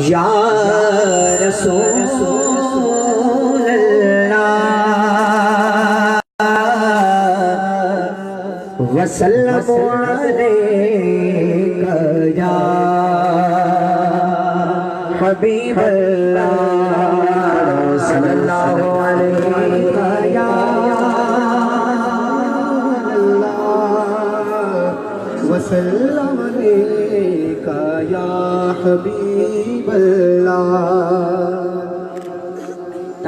या रसूल अल्लाह वसल्लमु अलैका या हबीब अल्लाह सल्लल्लाहु अलैका या वसल्लम अलैका या हबीब अल्लाह।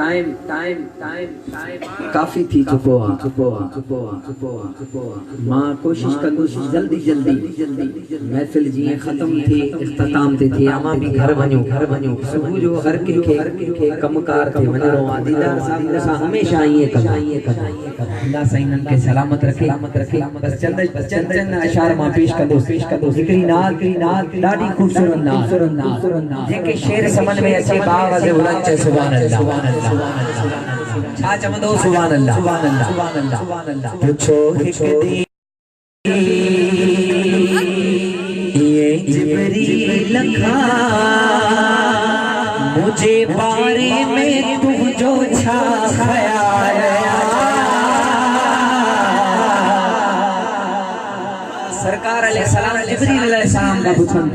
टाइम काफी थी चुको मां कोशिश कंदुसि जल्दी महफिल जी खत्म थी इख्तिताम ते थी अमा भी घर वञो सुबह जो हर के कमकार थे वञणो आहे दीदार साहब सा हमेशा ईअं अल्लाह साईं के सलामत रखे बस चंद अशार मां पेश कंदुसि हिकड़ी नात ॾाढी खूबसूरत नात जेके शेर समझ में अचे बावज़ बुलंद सुभान अल्लाह छा चवंदो सुभान अल्लाह पुछो हिक दी ये जिब्रील लखा मुझे बारे में तुझो छा ख्याल सरकार अलैहिस्सलाम जिब्रील अलैहिस्सलाम का पुछन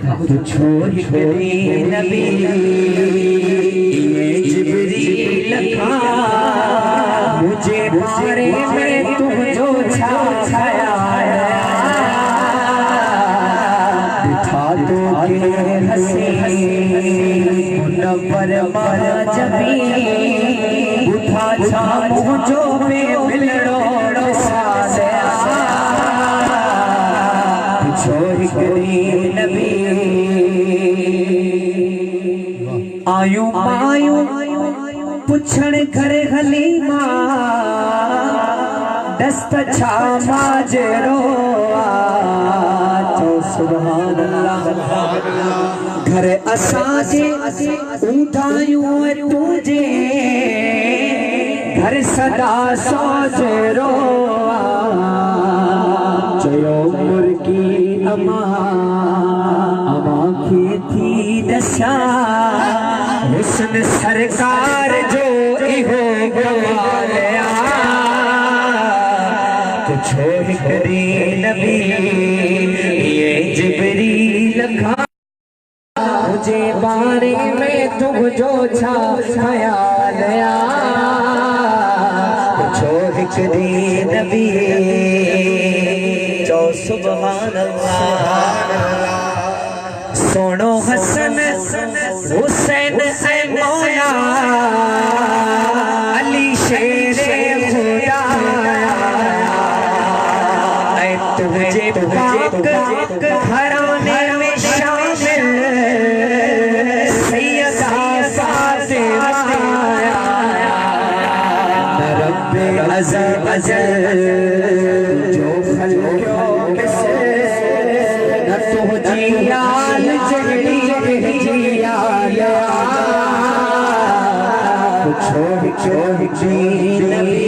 था पुछो हिक दी नबी ये जिब्रील लखा मुझे बारे में तुझो छा ख्याल दिखा दो के हंसी मुनव्वर जबी उठा छा मुझो में मिलड़ो सासे पुछो हिकड़ी नबी आयू पुछण घर हलीमा दस्त छा माजरो तो सुभान अल्लाह घर असाजे ऊंटायूं तुझे घर सदा सोजरो चयो मुर्गी अमा खे थी दशा हुस्न सरकार जो इहो गवालिया पुछो हिकड़ी नबी ये जिब्रील लखा मुझे बारे में तुझो छा ख्याल पुछो हिकड़ी नबी जो सुभान अल्लाह सोनो हसन हुसैन से मौला अली शेरे खुदा ऐ तुझे पाक घराने में शामिल सैयदा फातिमा रब्बे अज़ल जो खल्क़ो किसे न तुझी याल जड़ी पुछो हिकड़ी नबी